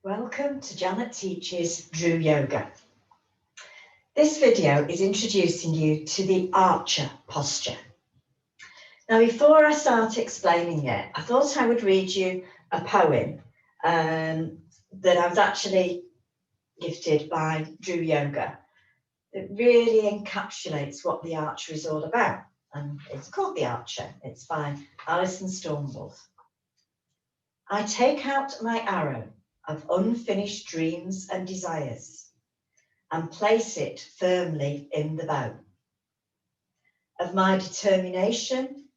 Welcome to Janet Teaches DRU Yoga. This video is introducing you to the archer posture. Now, before I start explaining it, I thought I would read you a poem that I was actually gifted by DRU Yoga that really encapsulates what the archer is all about. And it's called The Archer. It's by Alison Stormwolf. I take out my arrow of unfinished dreams and desires and place it firmly in the bow. Of my determination,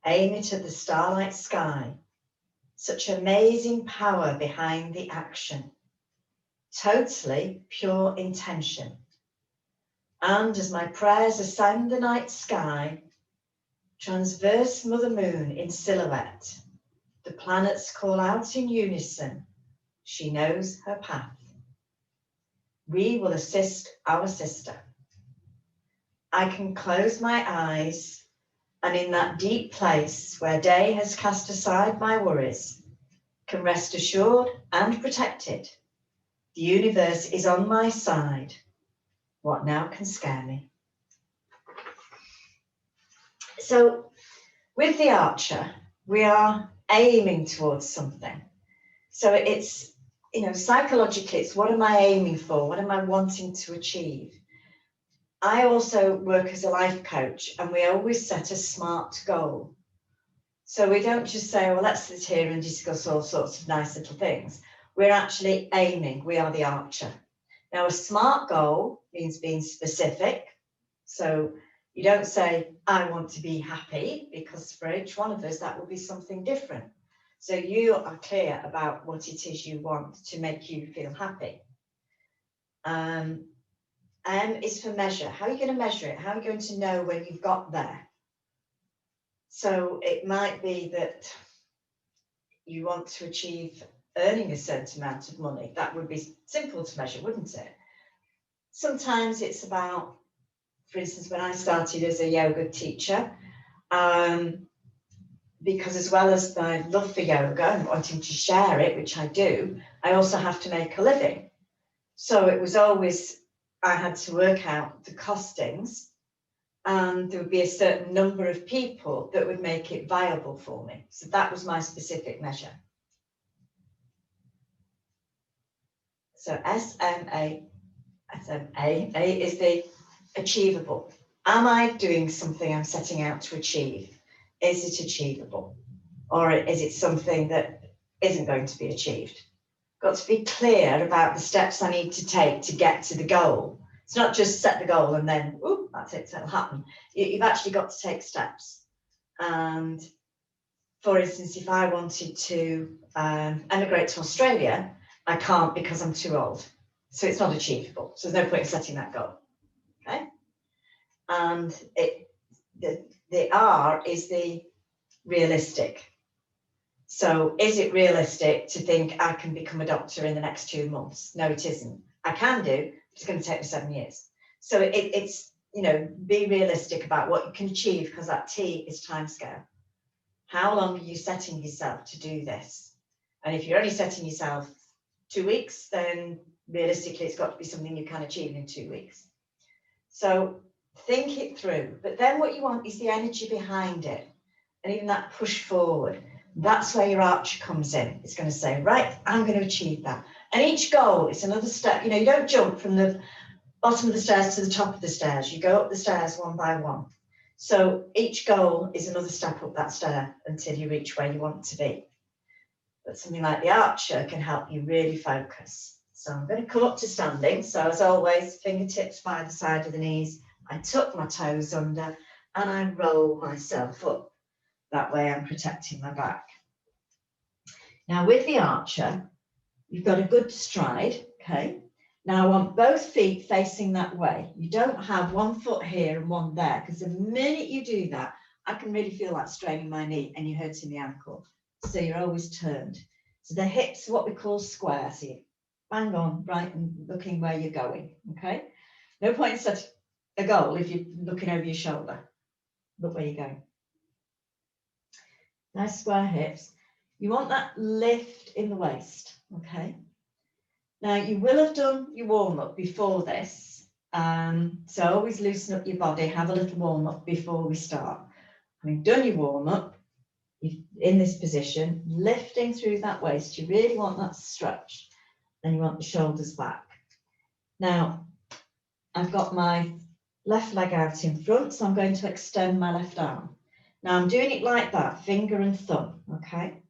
aim it at the starlight sky, such amazing power behind the action, totally pure intention. And as my prayers ascend the night sky, transverse Mother Moon in silhouette, the planets call out in unison, she knows her path. We will assist our sister. I can close my eyes, and in that deep place where day has cast aside my worries, can rest assured and protected. The universe is on my side. What now can scare me? So with the archer, we are aiming towards something. So it's, psychologically, it's what am I aiming for? What am I wanting to achieve? I also work as a life coach, and we always set a SMART goal. So we don't just say, well, let's sit here and discuss all sorts of nice little things. We're actually aiming. We are the archer. Now, a SMART goal means being specific. So you don't say, I want to be happy, because for each one of us, that will be something different. So you are clear about what it is you want to make you feel happy. M is for measure. How are you going to measure it? How are you going to know when you've got there? So it might be that you want to achieve earning a certain amount of money. That would be simple to measure, wouldn't it? Sometimes it's about, for instance, when I started as a yoga teacher, because as well as my love for yoga and wanting to share it, which I do, I also have to make a living. So it was always, I had to work out the costings, and there would be a certain number of people that would make it viable for me. So that was my specific measure. So SMA is the achievable. Am I doing something I'm setting out to achieve? Is it achievable? Or is it something that isn't going to be achieved? Got to be clear about the steps I need to take to get to the goal. It's not just set the goal and then, ooh, that's it, it'll happen. You've actually got to take steps. And for instance, if I wanted to emigrate to Australia, I can't because I'm too old. So it's not achievable. So there's no point in setting that goal. Okay. And the R is the realistic. So is it realistic to think I can become a doctor in the next 2 months? No, it isn't. I can do, it's going to take me 7 years. So it's, be realistic about what you can achieve, because that T is timescale. How long are you setting yourself to do this? And if you're only setting yourself 2 weeks, then realistically, it's got to be something you can achieve in 2 weeks. So think it through. But then what you want is the energy behind it, and even that push forward. That's where your archer comes in. It's going to say, right, I'm going to achieve that. And each goal is another step. You don't jump from the bottom of the stairs to the top of the stairs. You go up the stairs one by one. So each goal is another step up that stair until you reach where you want to be. But something like the archer can help you really focus. So I'm going to come up to standing. So as always, fingertips by the side of the knees. I tuck my toes under and I roll myself up. That way I'm protecting my back. Now with the archer, you've got a good stride, okay? Now I want both feet facing that way. You don't have one foot here and one there, because the minute you do that, I can really feel like straining my knee and you're hurting the ankle. So you're always turned. So the hips are what we call square. So you bang on, right, and looking where you're going, okay? No point in setting a goal if you're looking over your shoulder. Look where you're going. Nice square hips. You want that lift in the waist, okay? Now, you will have done your warm-up before this. So always loosen up your body, have a little warm-up before we start. Having done your warm-up, you're in this position, lifting through that waist. You really want that stretch. And you want the shoulders back. Now, I've got my left leg out in front, so I'm going to extend my left arm. Now, I'm doing it like that, finger and thumb, okay?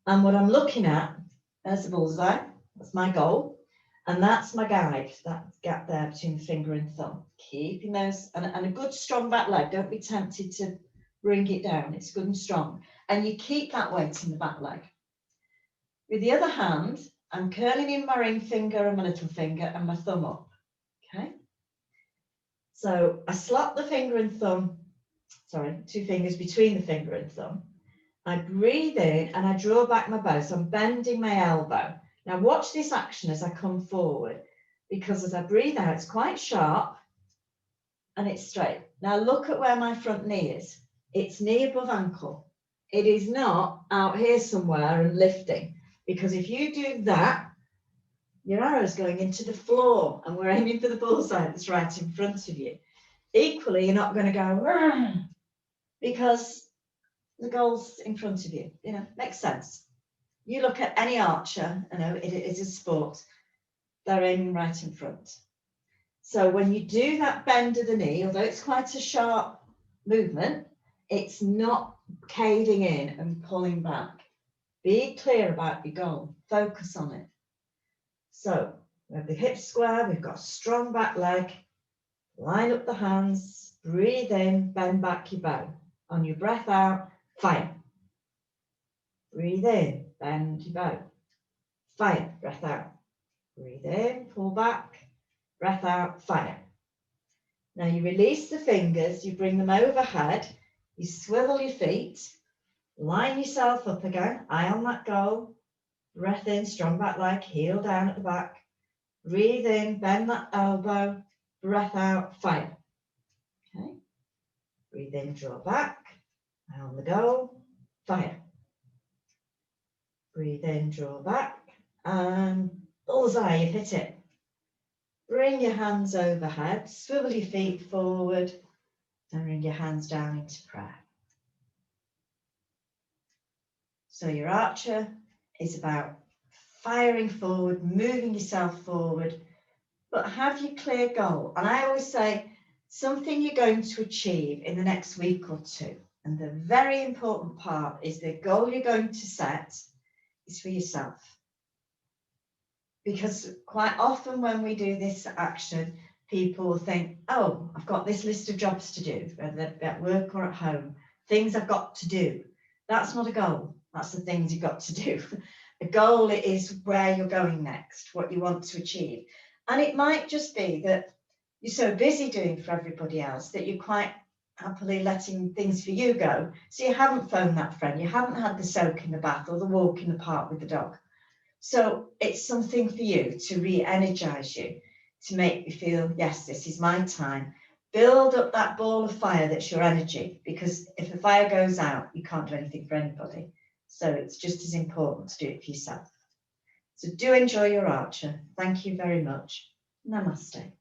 And what I'm looking at, there's the bullseye, that's my goal, and that's my guide, that gap there between the finger and thumb. Keeping those, and a good strong back leg. Don't be tempted to bring it down, it's good and strong. And you keep that weight in the back leg. With the other hand, I'm curling in my ring finger and my little finger and my thumb up, okay? So I slap the finger and thumb, sorry, two fingers between the finger and thumb. I breathe in and I draw back my bow, so I'm bending my elbow. Now watch this action as I come forward, because as I breathe out, it's quite sharp and it's straight. Now look at where my front knee is. It's knee above ankle. It is not out here somewhere and lifting, because if you do that, your arrow's going into the floor and we're aiming for the bullseye that's right in front of you. Equally, you're not going to go, because the goal's in front of you. You know, makes sense. You look at any archer, you know, it is a sport, they're aiming right in front. So when you do that bend of the knee, although it's quite a sharp movement, it's not caving in and pulling back. Be clear about your goal, focus on it. So we have the hips square, we've got a strong back leg, line up the hands, breathe in, bend back your bow. On your breath out, fire. Breathe in, bend your bow. Fire, breath out. Breathe in, pull back, breath out, fire. Now you release the fingers, you bring them overhead, you swivel your feet, line yourself up again, eye on that goal. Breath in, strong back leg, heel down at the back. Breathe in, bend that elbow, breath out, fire. Okay. Breathe in, draw back, eye on the goal, fire. Breathe in, draw back, and bullseye, you've hit it. Bring your hands overhead, swivel your feet forward, and bring your hands down into prayer. So your archer is about firing forward, moving yourself forward, but have your clear goal. And I always say, something you're going to achieve in the next week or two. And the very important part is the goal you're going to set is for yourself. Because quite often when we do this action, people will think, oh, I've got this list of jobs to do, whether at work or at home, things I've got to do. That's not a goal. That's the things you've got to do. A goal is where you're going next, what you want to achieve. And it might just be that you're so busy doing for everybody else that you're quite happily letting things for you go. So you haven't phoned that friend, you haven't had the soak in the bath or the walk in the park with the dog. So it's something for you to re-energize you, to make you feel, yes, this is my time. Build up that ball of fire that's your energy, because if the fire goes out, you can't do anything for anybody. So it's just as important to do it for yourself. So do enjoy your archer. Thank you very much. Namaste.